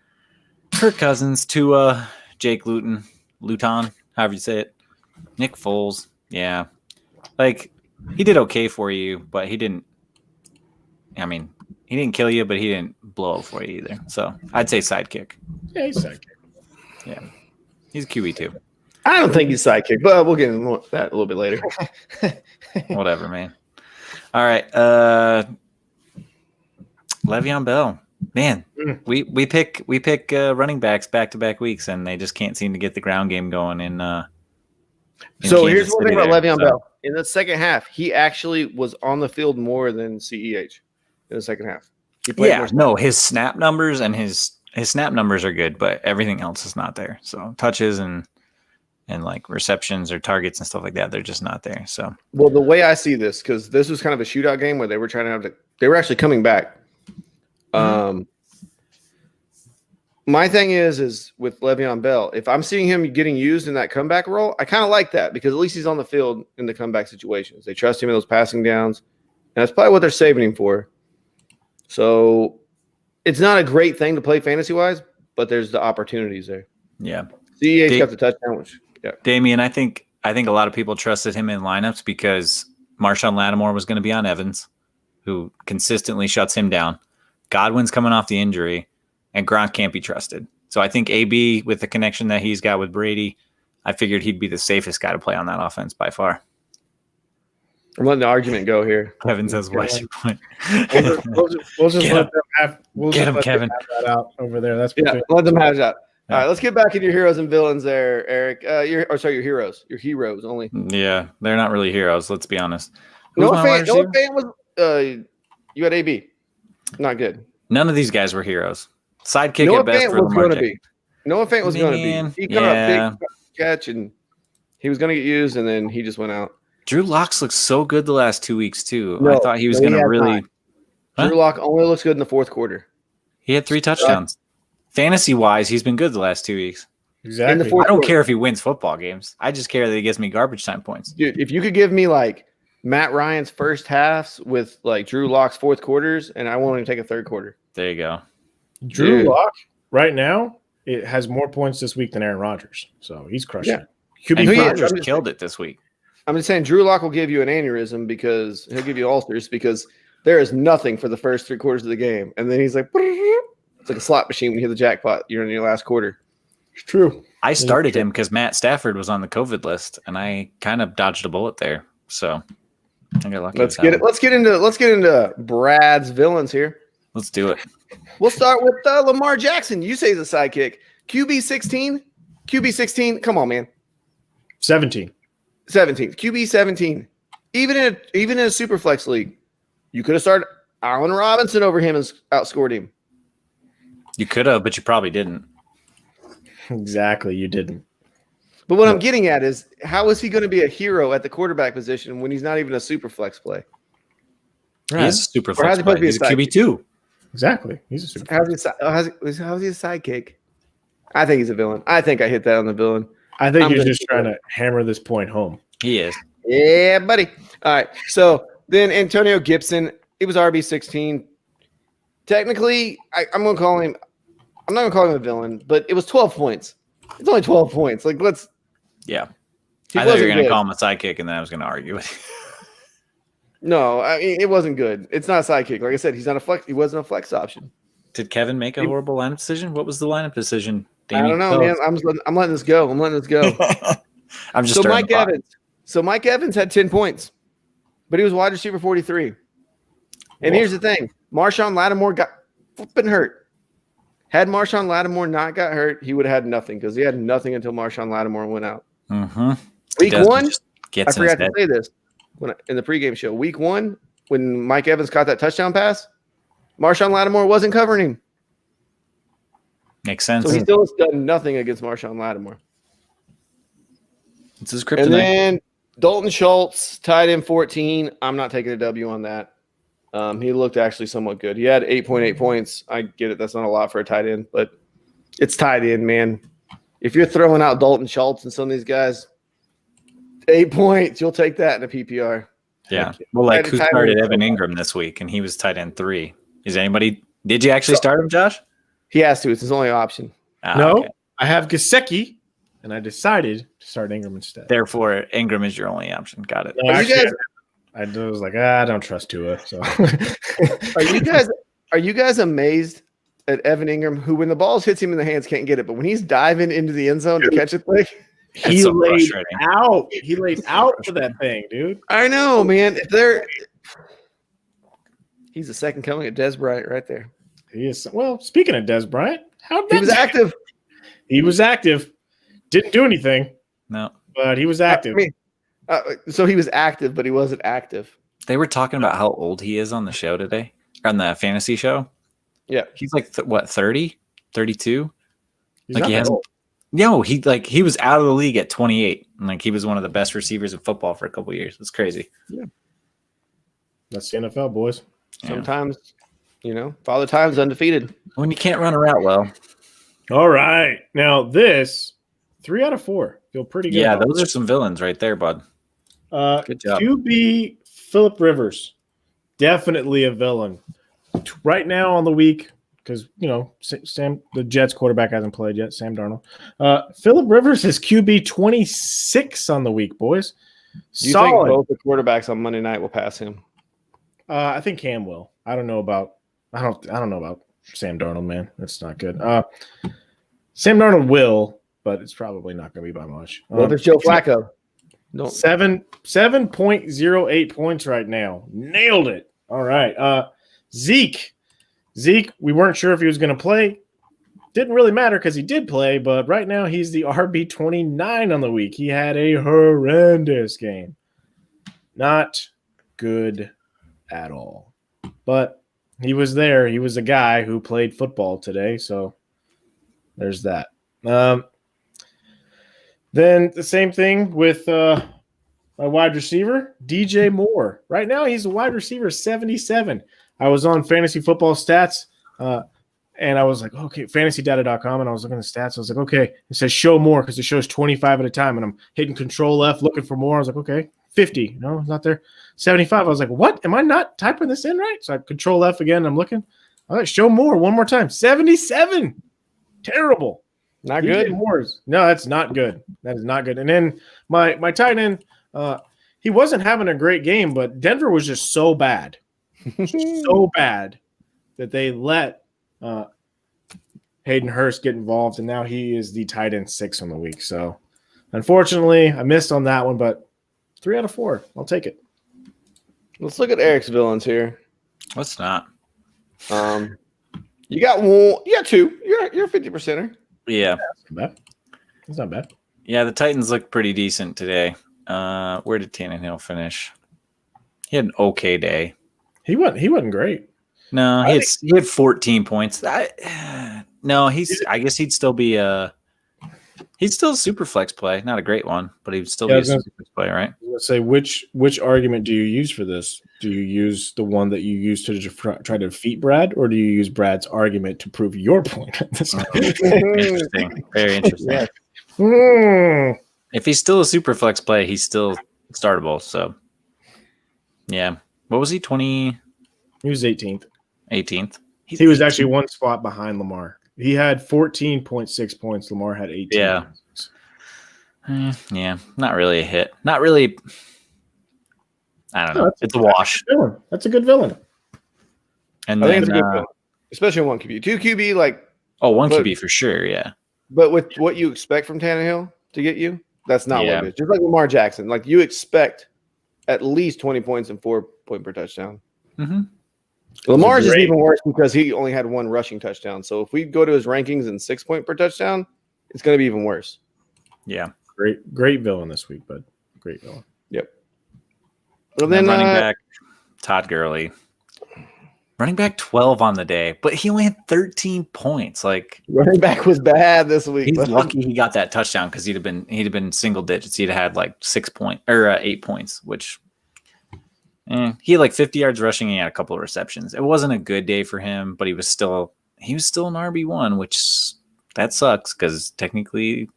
Kirk Cousins, Tua, Jake Luton, however you say it, Nick Foles. Yeah. Like, he did okay for you, but he didn't kill you, but he didn't blow up for you either. So I'd say sidekick.
Yeah, he's sidekick.
Yeah. He's a QB too.
I don't think he's sidekick, but we'll get into that a little bit later.
Whatever, man. All right. Le'Veon Bell. Man, we pick running backs back-to-back weeks, and they just can't seem to get the ground game going in
so here's one thing about Le'Veon Bell. In the second half, he actually was on the field more than CEH in the second half.
His snap numbers and his snap numbers are good, but everything else is not there. So touches and like receptions or targets and stuff like that, they're just not there. So
well, the way I see this, because this was kind of a shootout game where they were they were actually coming back. My thing is with Le'Veon Bell, if I'm seeing him getting used in that comeback role, I kind of like that because at least he's on the field in the comeback situations. They trust him in those passing downs, and that's probably what they're saving him for. So it's not a great thing to play fantasy-wise, but there's the opportunities there.
Yeah.
CEH's got the touchdown, which
Damian, I think a lot of people trusted him in lineups because Marshawn Lattimore was going to be on Evans, who consistently shuts him down. Godwin's coming off the injury, and Gronk can't be trusted. So I think AB, with the connection that he's got with Brady, I figured he'd be the safest guy to play on that offense by far.
I'm letting the argument go here.
Kevin says, "What's your point?"
We'll just let them have. We'll
Get
just
him,
let
Kevin.
them have that out over there. That's
Let them have that. All right, let's get back into your heroes and villains there, Eric. Your heroes. Your heroes only.
Yeah, they're not really heroes. Let's be honest.
No fan was. You had AB. Not good.
None of these guys were heroes. Sidekick
Noah
at best
Fant
for
was
Lamar
going to
Jackson.
be. Noah Fant was going to be. He got a big catch, and he was going to get used, and then he just went out.
Drew Locks looks so good the last 2 weeks too.
No,
I thought he was going to really.
Drew Lock only looks good in the fourth quarter.
He had 3 touchdowns. Fantasy wise, he's been good the last 2 weeks.
exactly.
I don't care if he wins football games. I just care that he gives me garbage time points.
Dude, if you could give me like Matt Ryan's first halves with like Drew Lock's fourth quarters, and I won't even take a third quarter.
There you go.
Drew Lock right now it has more points this week than Aaron Rodgers, so he's crushing it.
And
QB
Rodgers killed it this week.
I'm just saying Drew Lock will give you an aneurysm because he'll give you ulcers because there is nothing for the first 3 quarters of the game, and then he's like, it's like a slot machine when you hit the jackpot. You're in your last quarter.
It's true.
I started him because Matt Stafford was on the COVID list, and I kind of dodged a bullet there. So I got lucky.
Let's get into Brad's villains here.
Let's do it.
We'll start with Lamar Jackson. You say he's a sidekick. QB 16. Come on, man.
17.
QB 17. Even in a super flex league, you could have started Allen Robinson over him and outscored him.
You could have, but you probably didn't.
Exactly, you didn't.
But what I'm getting at is, how is he going to be a hero at the quarterback position when he's not even a super flex play?
Right. He's a super
Or how's
flex
he supposed
player.
to be a
He's a QB 2.
Exactly. He's a super.
How's he a sidekick? I think he's a villain. I think I hit that on the villain.
I think you're just trying to hammer this point home.
He is.
Yeah, buddy. All right. So then Antonio Gibson, he was RB16. Technically, I'm going to call him. I'm not going to call him a villain, but it was 12 points. It's only 12 points. Like, let's.
Yeah.
He
I thought you were
wasn't
going to
good.
call him a sidekick, and then I was going to argue with you.
No, I mean, it wasn't good. It's not a sidekick. Like I said, he's not a flex. He wasn't a flex option.
Did Kevin make a horrible lineup decision? What was the lineup decision?
I don't know, man. I'm letting this go.
I'm just
So
stirring the pot.
Mike Evans had 10 points, but he was wide receiver 43. And here's the thing. Marshawn Lattimore got flipping hurt. Had Marshawn Lattimore not got hurt, he would have had nothing because he had nothing until Marshawn Lattimore went out.
Mm-hmm.
Week 1,
I
I forgot to say this in the pregame show. Week 1, when Mike Evans caught that touchdown pass, Marshawn Lattimore wasn't covering him.
Makes sense.
So he still has done nothing against Marshawn Lattimore.
It's his kryptonite.
And then Dalton Schultz, tied in 14. I'm not taking a W on that. He looked actually somewhat good. He had 8.8 points. I get it. That's not a lot for a tight end, but it's tight end, man. If you're throwing out Dalton Schultz and some of these guys, 8 points, you'll take that in a PPR.
Yeah. Well, like who started Evan Ingram this week, and he was tight end 3. Is anybody? Did you actually start him, Josh?
He has to. It's his only option.
No,
Okay.
I have Gesicki, and I decided to start Ingram instead.
Therefore, Ingram is your only option. Got it.
No,
Are you
actually,
guys-
I was like, I don't trust Tua. So,
Are you guys amazed at Evan Ingram, who when the balls hits him in the hands can't get it, but when he's diving into the end zone to catch a thing,
he
so
laid
frustrating.
out. He laid out for that thing, dude.
I know, man. He's the second coming of Des Bryant right there.
He is. Well, speaking of Des Bryant,
He was active.
He was active. Didn't do anything,
No.
but he was active.
I mean, so he was active, but he wasn't active.
They were talking about how old he is on the show today, on the fantasy show.
Yeah.
He's like, 30, 32?
He's
Like
not
he
that
hasn't.
old.
No, he was out of the league at 28. And like he was one of the best receivers in football for a couple of years. It's crazy.
That's the NFL, boys.
Yeah.
Sometimes, Father Time's undefeated.
When you can't run a route well.
All right. Now this 3 out of 4. Feel pretty good.
Yeah,
about
those are some villains right there, bud. Good job.
QB Phillip Rivers, definitely a villain. Right now on the week, because Sam, the Jets quarterback hasn't played yet. Sam Darnold. Phillip Rivers is QB 26 on the week, boys.
Do you think both the quarterbacks on Monday night will pass him?
I think Cam will. I don't know about Sam Darnold, man. That's not good. Sam Darnold will, but it's probably not going to be by much.
What if it's Joe Flacco? No.
7.08 points right now. Nailed it. All right. Zeke, we weren't sure if he was going to play. Didn't really matter because he did play, but right now he's the RB29 on the week. He had a horrendous game. Not good at all. But he was there. He was a guy who played football today, so there's that. Then the same thing with my wide receiver, DJ Moore. Right now, he's a wide receiver 77. I was on Fantasy Football Stats, and I was like, okay, fantasydata.com, and I was looking at the stats. I was like, okay, it says show more because it shows 25 at a time, and I'm hitting Control F looking for more. I was like, okay, 50. No, it's not there. 75. I was like, what? Am I not typing this in right? So I Control F again. I'm looking. All right, show more one more time. 77. Terrible.
Not good.
Moore's. No, that's not good. That is not good. And then my tight end, he wasn't having a great game, but Denver was just so bad. So bad that they let Hayden Hurst get involved, and now he is the tight end 6 on the week. So, unfortunately, I missed on that one, but 3 out of 4. I'll take it.
Let's look at Eric's villains here.
Let's not.
You got one. You got 2. You're a 50%er.
Yeah.
That's not bad.
Yeah, the Titans look pretty decent today. Where did Tannehill finish? He had an okay day.
He wasn't great.
No, he had 14 points. I guess he'd still be he'd still a super flex play. Not a great one, but he'd still be a super flex play, right?
Let's say which argument do you use for this? Do you use the one that you use to try to defeat Brad, or do you use Brad's argument to prove your point?
Interesting. Very interesting.
Yeah.
If he's still a super flex play, he's still startable. So, yeah. What was he? 20?
He was 18th.
18th.
He was actually one spot behind Lamar. He had 14.6 points. Lamar had 18.
Yeah. Yeah. Not really a hit. Not really. I don't know. It's a wash.
That's a good villain.
And
I
then,
think it's a good villain, especially 1 QB. 2 QB,
one QB for sure. Yeah.
But with what you expect from Tannehill to get you, that's not what it is. Just like Lamar Jackson. Like, you expect at least 20 points and 4 point per touchdown.
Mm-hmm.
Lamar's is even worse because he only had 1 rushing touchdown. So if we go to his rankings and 6 point per touchdown, it's going to be even worse.
Yeah.
Great villain this week, but great villain.
Yep.
Well, then running back, Todd Gurley. Running back 12 on the day, but he only had 13 points. Like,
running back was bad this week.
He's lucky he got that touchdown because he'd have been single digits. He'd have had like 8 points, which he had like 50 yards rushing and he had a couple of receptions. It wasn't a good day for him, but he was still an RB1, which that sucks because technically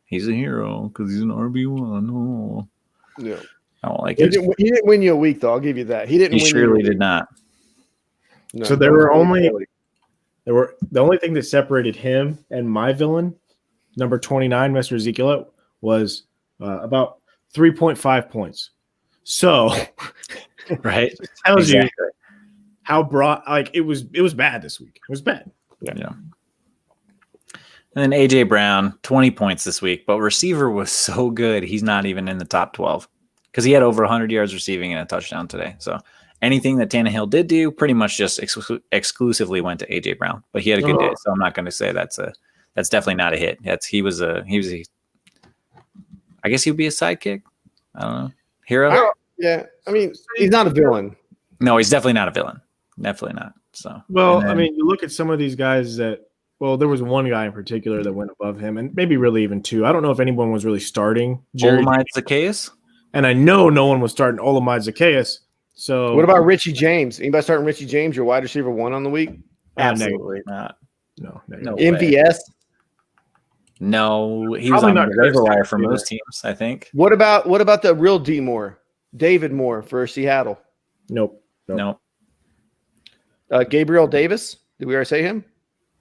he's a hero because he's an RB1. Oh.
Yeah.
I don't like it.
He didn't win you a week, though. I'll give you that. He
surely did not.
No,
so the only thing that separated him and my villain, number 29, Mr. Ezekiel, was about 3.5 points. So,
right,
tells you how broad. Like it was bad this week. It was bad.
Yeah. And then AJ Brown, 20 points this week, but receiver was so good he's not even in the top 12 because he had over 100 yards receiving and a touchdown today. So. Anything that Tannehill did do pretty much just exclusively went to AJ Brown, but he had a good day. So I'm not going to say that's definitely not a hit. I guess he would be a sidekick. I don't know. Hero.
Yeah. I mean, he's not a villain.
No, he's definitely not a villain. Definitely not. So,
I mean, you look at some of these guys there was one guy in particular that went above him and maybe really even 2. I don't know if anyone was really starting
Olamide Zacchaeus.
And I know no one was starting Olamide Zacchaeus. So
what about Richie James? Anybody starting Richie James, your wide receiver 1 on the week?
Absolutely not.
No
MVS.
No, he was
Probably
on
not
the waiver
Chris
wire for
either.
most teams, I think.
What about the real D Moore, David Moore for Seattle?
Nope.
No.
Gabriel Davis. Did we already say him?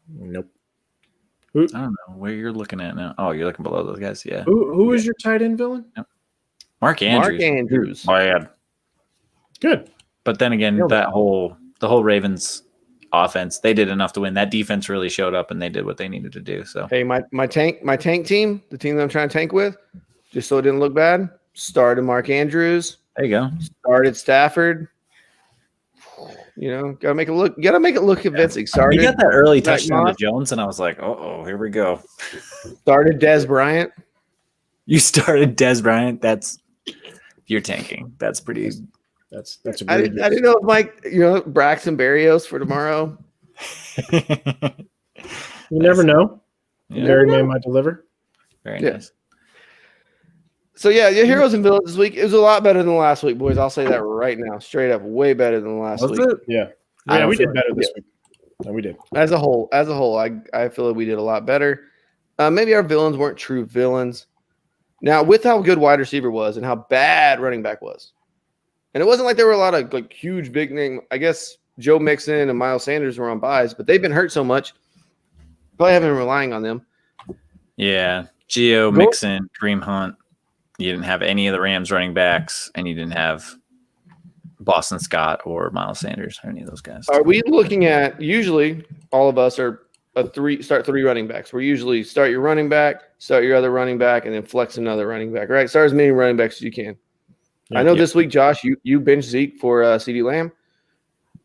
Nope.
I don't know where you're looking at now. Oh, you're looking below those guys. Yeah.
Who is your tight end villain?
Mark Andrews.
Mark Andrews.
Bad.
Good.
But then again,
Nailed it.
the whole Ravens offense, they did enough to win. That defense really showed up and they did what they needed to do. So
Hey, my tank team, the team that I'm trying to tank with, just so it didn't look bad, started Mark Andrews,
there you go.
started Stafford. Gotta make it look convincing. Started
You got that early
Zach
touchdown to
Moss.
Jones, and I was like, oh, here we go.
Started Dez Bryant.
You started Des Bryant. That's you're tanking. That's pretty.
That's a
I
great.
didn't know if Mike, Braxton Berrios for tomorrow.
You never know.
Yeah,
Very man might deliver.
very
Yeah.
nice.
So yeah, your heroes and villains this week. It was a lot better than last week, boys. I'll say that right now, straight up, way better than last
Was
week.
it?
Yeah.
I
Yeah,
don't
we
feel
did better this week. No, we did.
As a whole, I feel like we did a lot better. Maybe our villains weren't true villains. Now, with how good wide receiver was and how bad running back was, and it wasn't like there were a lot of huge big name. I guess Joe Mixon and Miles Sanders were on buys, but they've been hurt so much. Probably haven't been relying on them.
Yeah, Gio, Mixon, Kareem Hunt. You didn't have any of the Rams running backs, and you didn't have Boston Scott or Miles Sanders or any of those guys.
Are we looking at usually all of us are start three running backs? We're usually start your running back, start your other running back, and then flex another running back. Right? Start as many running backs as you can.
Yeah,
I know this week, Josh, you benched Zeke for CeeDee Lamb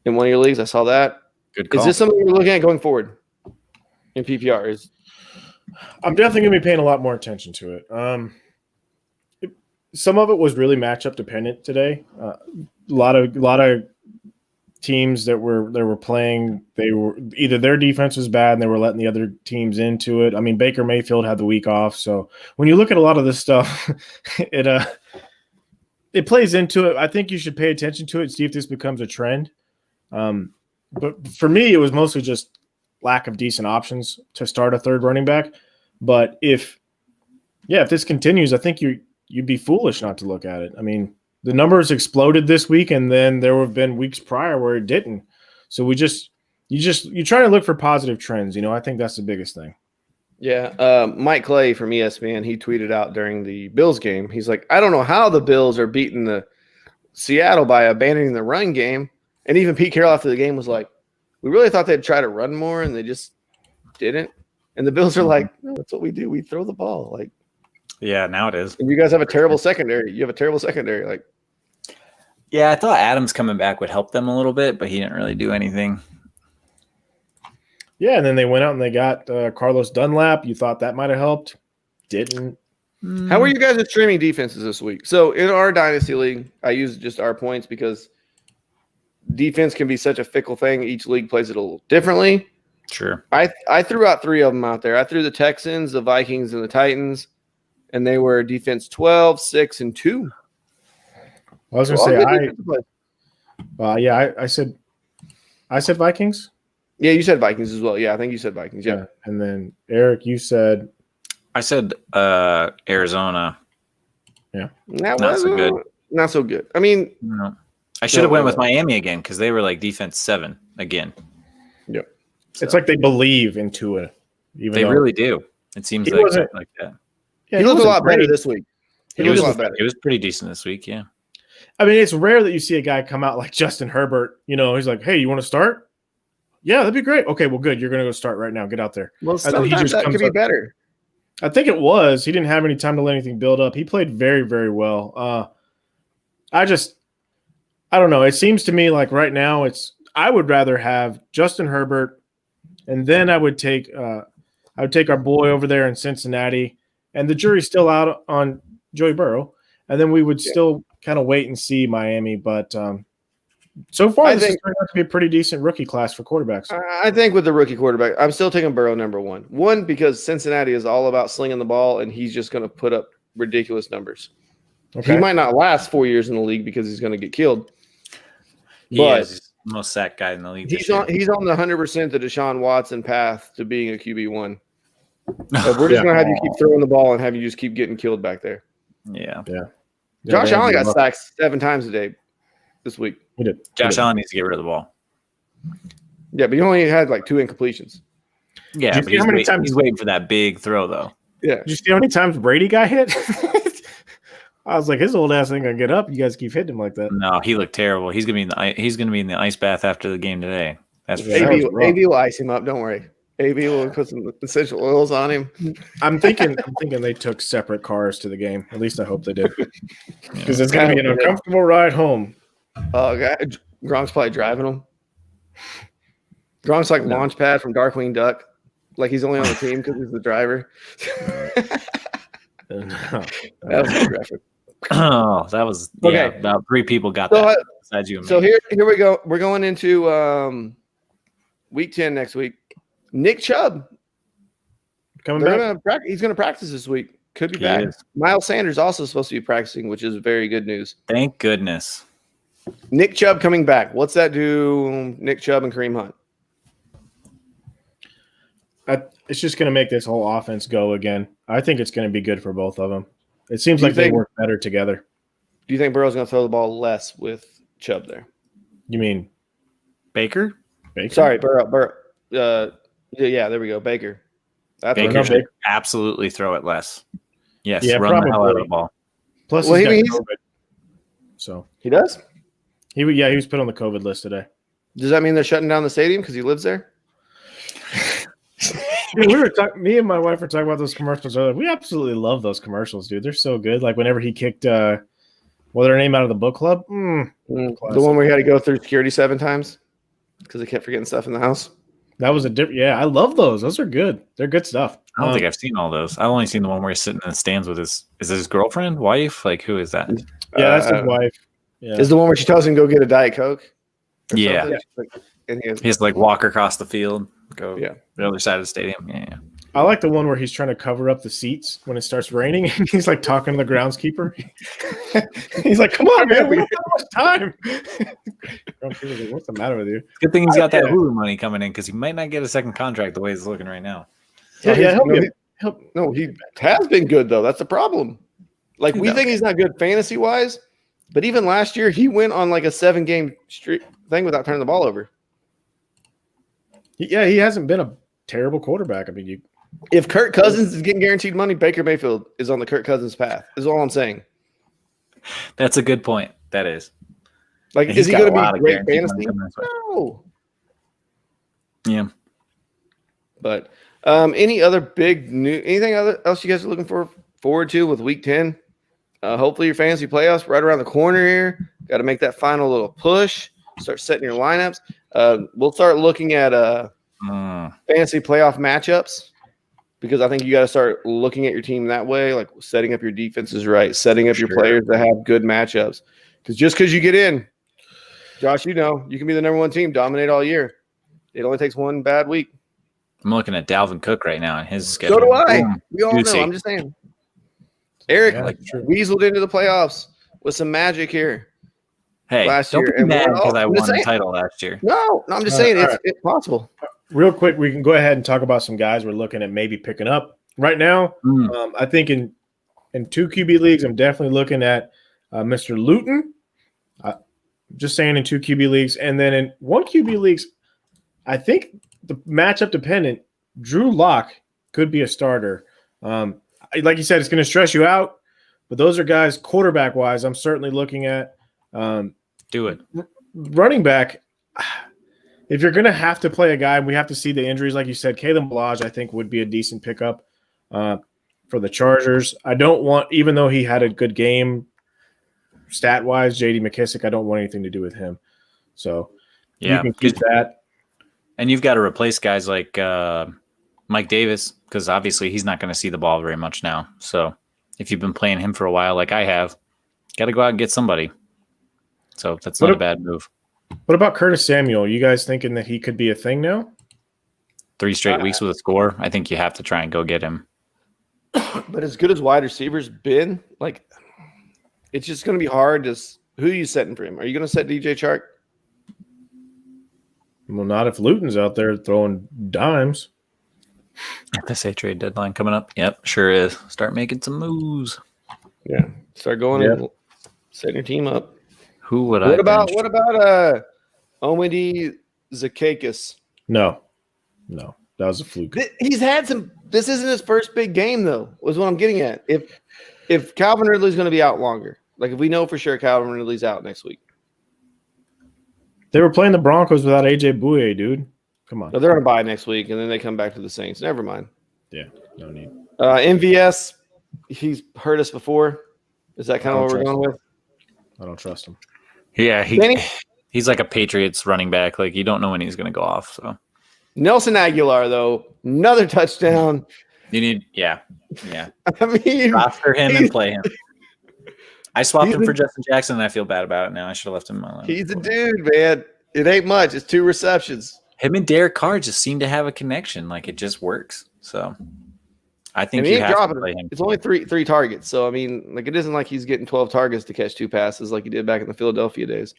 in one of your leagues. I saw that.
Good call.
Is this something you're looking at going forward in PPR?
I'm definitely going to be paying a lot more attention to it. Some of it was really matchup dependent today. A lot of teams that were playing, they were either their defense was bad and they were letting the other teams into it. I mean, Baker Mayfield had the week off, so when you look at a lot of this stuff, it plays into it. I think you should pay attention to it, see if this becomes a trend. But for me, it was mostly just lack of decent options to start a third running back. But if this continues, I think you'd be foolish not to look at it. I mean, the numbers exploded this week, and then there have been weeks prior where it didn't. So you try to look for positive trends. I think that's the biggest thing.
Yeah. Mike Clay from ESPN, he tweeted out during the Bills game. He's like, I don't know how the Bills are beating the Seattle by abandoning the run game. And even Pete Carroll after the game was like, we really thought they'd try to run more, and they just didn't. And the Bills are like, no, that's what we do. We throw the ball. Like,
Yeah, now it is.
and you guys have a terrible secondary. You have a terrible secondary. Like,
Yeah, I thought Adams coming back would help them a little bit, but he didn't really do anything.
Yeah, and then they went out and they got Carlos Dunlap. You thought that might have helped. Didn't.
how are you guys at streaming defenses this week? So in our dynasty league, I use just our points because defense can be such a fickle thing. Each league plays it a little differently.
Sure.
I threw out three of them out there. I threw the Texans, the Vikings, and the Titans, and they were defense 12, 6, and 2.
I was going
So all
to
good
say
defensive plays.
I said Vikings.
Yeah, you said Vikings as well. Yeah, I think you said Vikings. Yeah.
And then Eric, you said
I said Arizona.
That
Not so good.
Not so good. I mean,
No. I should have went with Miami again because they were like defense 7 again.
yeah.
it's like they believe in Tua. Even
They
though
really do. It seems
He
like
wasn't-
like that.
Yeah,
He looked a
wasn't
lot better
great.
this week. He
It
looked
was,
a lot better.
it was pretty decent this week, yeah.
I mean, it's rare that you see a guy come out like Justin Herbert. He's like, "Hey, you want to start? Yeah, that'd be great. Okay, well, good. You're going to go start right now. Get out there."
Well,
then he
sometimes
just
that
comes
could be
up-
better.
I think it was. He didn't have any time to let anything build up. He played very, very well. I don't know. It seems to me like right now I would rather have Justin Herbert, and then I would take our boy over there in Cincinnati, and the jury's still out on Joey Burrow, and then we would still kind of wait and see Miami. But so far, this has turned out to be a pretty decent rookie class for quarterbacks.
I think with the rookie quarterback, I'm still taking Burrow number one. One, because Cincinnati is all about slinging the ball, and he's just going to put up ridiculous numbers.
Okay.
He might not last 4 years in the league because he's going to get killed.
He
But
is the most sacked guy in the league.
he's on the 100% the Deshaun Watson path to being a QB1. We're just gonna have you keep throwing the ball and have you just keep getting killed back there.
Yeah.
Josh Allen got sacked 7 times a day this week.
He did.
Josh Allen needs to get rid of the ball.
Yeah, but he only had like 2 incompletions.
Yeah, but he's waiting for that big throw, though.
Yeah.
Did you see how many times Brady got hit? I was like, his old ass ain't gonna get up. You guys keep hitting him like that.
No, he looked terrible. He's gonna be in the ice bath after the game today. That's for
AB,
sure.
AB will ice him up. Don't worry. AB will put some essential oils on him.
I'm thinking they took separate cars to the game. At least I hope they did. Because it's gonna be an uncomfortable ride home.
Gronk's probably driving him. Gronk's like Launchpad from Darkwing Duck. Like he's only on the team because he's the driver.
No.
That was a good reference.
Oh, that was
Okay.
About 3 people got that besides you and me.
So here we go. We're going into week 10 next week. Nick Chubb
Coming back.
He's going to practice this week. Could be
He
back.
is.
Miles Sanders also supposed to be practicing, which is very good news.
Thank goodness.
Nick Chubb coming back. What's that do? Nick Chubb and Kareem Hunt.
It's just going to make this whole offense go again. I think it's going to be good for both of them. It seems like they work better together.
Do you think Burrow's going to throw the ball less with Chubb there?
You mean
Baker?
Sorry, Burrow. Yeah, there we go. Baker. That's
Baker
what
should absolutely throw it less. Yes,
Yeah,
run the hell out of
probably.
the ball.
Plus,
Well,
he's got COVID. So
he does.
he was put on the COVID list today.
Does that mean they're shutting down the stadium because he lives there?
Dude, we were talking. Me and my wife were talking about those commercials earlier. We absolutely love those commercials, dude. They're so good. Like whenever he kicked, their name out of the book club.
The one where he had to go through security 7 times because he kept forgetting stuff in the house.
That was a different. Yeah, I love those. Those are good. They're good stuff.
I don't think I've seen all those. I've only seen the one where he's sitting in the stands with is it his girlfriend, wife? Like, who is that?
Yeah, that's his wife. Yeah.
Is the one where she tells him to go get a Diet Coke? or
Yeah.
something? And
He has to like walk across the field, go
Yeah.
the other side of the stadium. Yeah.
I like the one where he's trying to cover up the seats when it starts raining. He's like talking to the groundskeeper. He's like, "Come on, man, we don't have much time." Groundskeeper's like, "What's the matter with you?"
Good thing he's got that Hulu money coming in because he might not get a second contract the way it's looking right now.
Yeah,
he has been good though. That's the problem. Like we think he's not good fantasy wise, but even last year he went on like a 7-game streak thing without turning the ball over.
Yeah, he hasn't been a terrible quarterback. I mean,
If Kirk Cousins is getting guaranteed money, Baker Mayfield is on the Kirk Cousins path. Is all I'm saying.
That's a good point. That is.
Like,
And
is
he's
he
got
going
a lot
to
of
be great
guaranteed
fantasy?
money coming his way.
No.
Yeah.
But any other big new anything else you guys are looking forward to with Week 10? Hopefully your fantasy playoffs right around the corner here. Got to make that final little push. Start setting your lineups. We'll start looking at fantasy playoff matchups because I think you got to start looking at your team that way, like setting up your defenses right, setting up your players to have good matchups. Because just because you get in, Josh, you can be the number 1 team, dominate all year. It only takes one bad week.
I'm looking at Dalvin Cook right now and his schedule.
So do I.
Boom.
We all
Juicy.
know. I'm just saying. Eric
true.
weaseled into the playoffs with some magic here.
Hey,
last
don't
year,
be
and
mad
we're
because
all-
I
I'm
won
just
the
saying.
title last year.
No, I'm just saying
all right.
it's possible.
real quick, we can go ahead and talk about some guys we're looking at maybe picking up right now. I think in 2 QB leagues, I'm definitely looking at Mr. Luton. Just saying in 2 QB leagues, and then in 1 QB leagues, I think the matchup dependent. Drew Lock could be a starter. Like you said, it's going to stress you out, but those are guys quarterback wise. I'm certainly looking at
Do it.
running back. If you're going to have to play a guy, we have to see the injuries. Like you said, Kalen Ballage, I think, would be a decent pickup for the Chargers. I don't want, even though he had a good game stat wise, J.D. McKissick, I don't want anything to do with him. So
Yeah.
you can keep that.
And you've got to replace guys like Mike Davis because obviously he's not going to see the ball very much now. So if you've been playing him for a while like I have, got to go out and get somebody. So that's not a bad move.
What about Curtis Samuel? You guys thinking that he could be a thing now?
3 straight weeks with a score. I think you have to try and go get him.
But as good as wide receivers been, like it's just going to be hard to. Who are you setting for him? Are you going to set DJ Chark?
Well, not if Luton's out there throwing dimes.
FSA trade deadline coming up. Yep, sure is. Start making some moves.
Yeah, start going and setting your team up.
Who would
What
I
about
bench?
Omidi Zakakis?
No, that was a fluke.
He's had some. This isn't his first big game, though. Was what I'm getting at. If Calvin Ridley's going to be out longer, like if we know for sure Calvin Ridley's out next week,
They were playing the Broncos without AJ Bouye, dude. Come on.
no, they're going to buy next week, and then they come back to the Saints. Never mind.
Yeah, no need.
MVS, he's hurt us before. Is that kind of what we're going with?
I don't trust him.
Yeah,
Danny?
he's like a Patriots running back. Like you don't know when he's going to go off. So
Nelson Aguilar, though, another touchdown.
you need, yeah.
I mean,
Roster him and play him. I swapped him for Justin Jackson, and I feel bad about it now. I should have left him alone.
he's a dude, man. It ain't much. It's 2 receptions.
Him and Derek Carr just seem to have a connection. Like it just works. So I think
And he
you
ain't
have to
dropping
play
it.
him.
It's only three targets. So, I mean, like, it isn't like he's getting 12 targets to catch 2 passes like he did back in the Philadelphia days.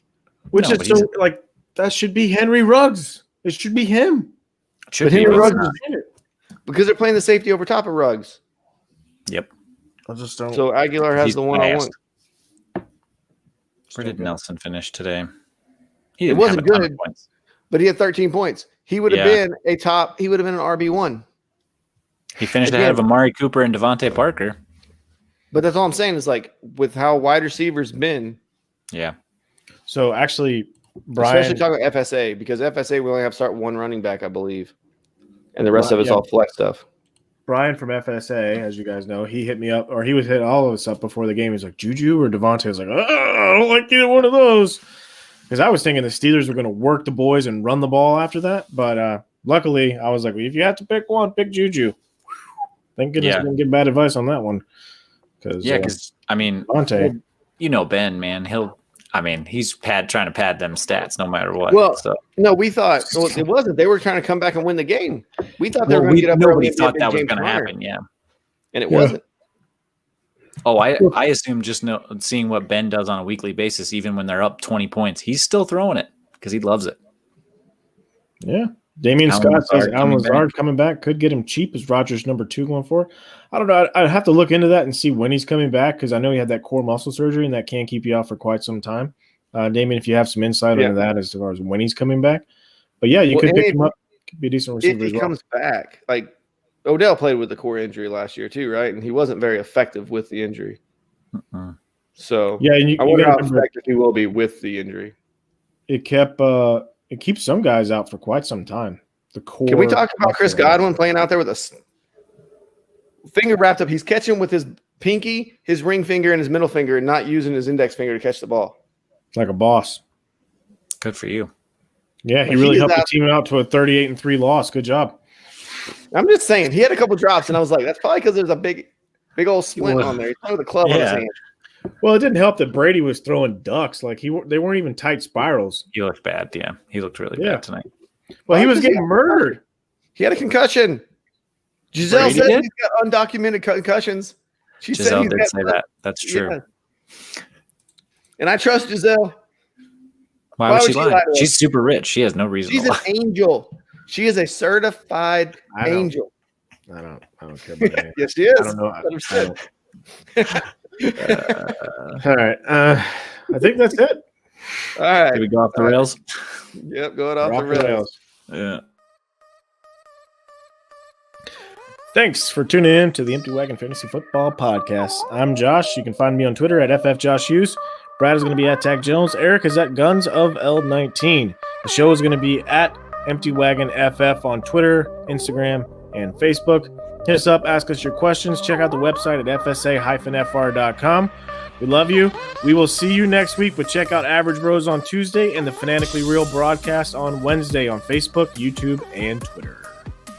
Which
No,
is
but
so, like, that should be Henry Ruggs. It should be him.
Should
But
be,
Henry
but it's
Ruggs
not.
is in it because they're playing the safety over top of Ruggs.
Yep.
I just don't.
So Aguilar has
He's
the one-on-one.
fast. Where did Nelson finish today? He
It
didn't
wasn't
have a ton of
good.
points.
But he had 13 points. He would have
Yeah.
been he would have been an RB1.
He finished ahead of Amari Cooper and Devontae Parker.
But that's all I'm saying is, like, with how wide receivers been,
Yeah.
So actually, Brian.
especially talking about FSA, because FSA we only have to start one running back, I believe. And the rest of it's
Yeah.
all flex stuff.
Brian from FSA, as you guys know, he hit me up, or he would hit all of us up before the game. He's like, Juju or Devontae? I was like, I don't like either one of those. Because I was thinking the Steelers were going to work the boys and run the ball after that. But luckily, I was like, well, if you have to pick one, pick Juju. Thank goodness I didn't get bad advice on that one.
Because, I mean,
Devontae.
you know Ben, man. He's trying to pad them stats no matter what.
Well,
so.
no, we thought it wasn't. They were trying to come back and win the game. We thought they were going to get up
Nobody
early.
thought that was going to happen, yeah.
And it wasn't.
Oh, I assume just seeing what Ben does on a weekly basis, even when they're up 20 points, he's still throwing it because he loves it.
Yeah. Damian
Alan
Scott says
Lazard
Alan Lazard coming back could get him cheap as Rodgers number 2 going forward. I don't know. I'd have to look into that and see when he's coming back because I know he had that core muscle surgery and that can keep you out for quite some time. Damian, if you have some insight into that as far as when he's coming back. But yeah, you could pick him up. Could be a decent receiver
If
as
he
well.
comes back, like Odell played with the core injury last year too, right? And he wasn't very effective with the injury. So
Yeah, and
I wonder
gotta
how
remember,
effective he will be with the injury.
it keeps some guys out for quite some time. The core.
Can we talk about Chris Godwin playing out there with a finger wrapped up? He's catching with his pinky, his ring finger, and his middle finger, and not using his index finger to catch the ball.
like a boss?
Good for you.
Yeah, he
Like,
really
he is
helped the
out-
team out to a 38-3 loss. Good job.
I'm just saying, he had a couple drops, and I was like, that's probably because there's a big old splint on there. He's playing with a club on his
Yeah.
hand.
Well, it didn't help that Brady was throwing ducks. Like they weren't even tight spirals.
He looked bad. Yeah, he looked really
Yeah.
bad tonight.
Well, he was
Because he
getting murdered.
He had a concussion. Giselle
Brady
says
did?
he's got undocumented concussions. She said
Giselle
he's
did
got
say that. That's true.
Yeah. And I trust Giselle.
Why would she lie? She's super rich. She has no reason
She's
to
an
lie.
angel. She is a certified
I don't-
angel.
I don't care about that.
Yes, she is.
I don't know.
100%.
All right. I think that's it.
All right.
Did we go off the rails?
Yep, going off
We're
the rails.
Yeah.
Thanks for tuning in to the Empty Wagon Fantasy Football Podcast. I'm Josh. You can find me on Twitter at FFJoshHughes. Brad is going to be at Tag Jones. Eric is at Guns of L19. The show is going to be at Empty Wagon FF on Twitter, Instagram, and Facebook. Hit us up, ask us your questions. Check out the website at fsa-fr.com. We love you. We will see you next week, but check out Average Bros on Tuesday and the Fanatically Real broadcast on Wednesday on Facebook, YouTube, and Twitter.